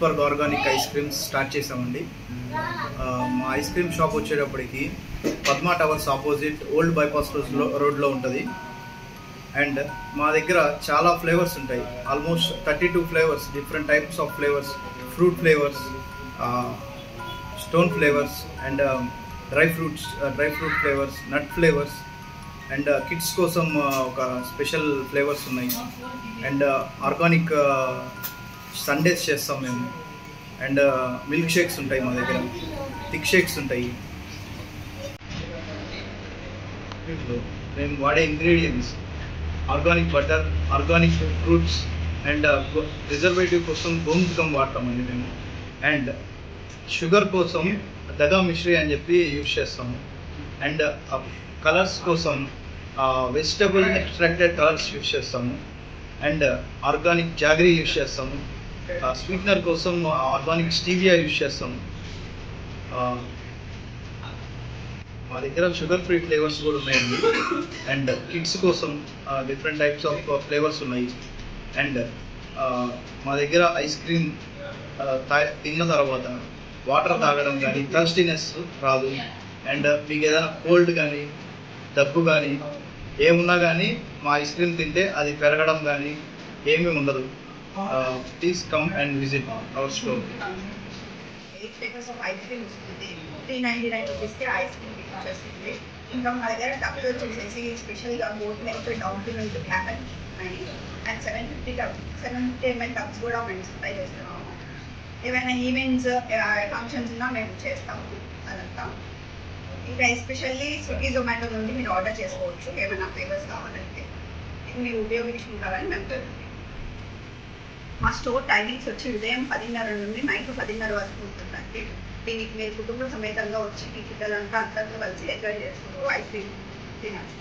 Iceberg organic ice creams start చేసామండి. మా ice cream shop వచ్చేటప్పటికి Padma towers opposite old bypass రోడ్లో ఉంటుంది. అండ్ మా దగ్గర చాలా ఫ్లేవర్స్ ఉంటాయి. Almost 32 flavours, different types of flavours, fruit flavours, stone flavours and dry fruit flavours, nut flavours and kids కోసం ఒక స్పెషల్ ఫ్లేవర్స్ ఉన్నాయి. అండ్ ఆర్గానిక్ సండేస్ చేస్తాం మేము. అండ్ మిల్క్ షేక్స్ ఉంటాయి మా దగ్గర, థిక్ షేక్స్ ఉంటాయి. మేము వాడే ingredients organic butter, organic fruits and preservative కోసం గోమూత్రం వాడతామండి మేము. అండ్ షుగర్ కోసం దగా మిశ్రీ అని చెప్పి యూజ్ చేస్తాము. అండ్ కలర్స్ కోసం వెజిటబుల్ ఎక్స్ట్రాక్టెడ్ కలర్స్ యూజ్ చేస్తాము. అండ్ ఆర్గానిక్ జాగరీ యూజ్ చేస్తాము. స్వీట్నర్ కోసం ఆర్గానిక్ స్టీవియా యూజ్ చేస్తాము. మా దగ్గర షుగర్ ఫ్రీ ఫ్లేవర్స్ కూడా ఉన్నాయండి. అండ్ కిడ్స్ కోసం డిఫరెంట్ టైప్స్ ఆఫ్ ఫ్లేవర్స్ ఉన్నాయి. అండ్ మా దగ్గర ఐస్ క్రీమ్ తిన్న తర్వాత వాటర్ తాగడం కానీ థర్స్టీనెస్ రాదు. అండ్ మీకు ఏదైనా కోల్డ్ కానీ దగ్గు కానీ ఏమున్నా కానీ మా ఐస్ క్రీమ్ తింటే అది పెరగడం కానీ ఏమీ ఉండదు. Please come and visit our store. 8 flavours of ice cream వస్తుంది. 399 రూపీస్కి ఐస్ క్రీమ్ వచ్చేస్తుంది. ఇంకా మా దగ్గర డబ్బులు వచ్చేసేసి స్పెషల్గా boat milk, down to milk, black and ఉన్నాయి. అండ్ 750 ml టబ్స్ కూడా మేము సప్లై చేస్తున్నాము. ఏమైనా ఈవెంట్స్, ఫంక్షన్స్ ఉన్నా మేము చేస్తాము అదంతా. ఇంకా ఎస్పెషల్లీ స్విగ్గీ, జొమాటో నుండి మీరు ఆర్డర్ చేసుకోవచ్చు ఏమైనా ఫ్లేవర్స్ కావాలంటే. ఇది మీరు ఉపయోగించుకుంటారని మేము. మా స్టోర్ టైమింగ్స్ వచ్చి ఉదయం 10:30 నుండి నైట్ 10:30 వరకు ఉంటుందండి. దీనికి మీరు కుటుంబ సమేతంగా వచ్చి మీ పిల్లలంతా అందరితో కలిసి ఎంజాయ్ చేసుకుంటూ ఐస్ క్రీమ్ తినచ్చు.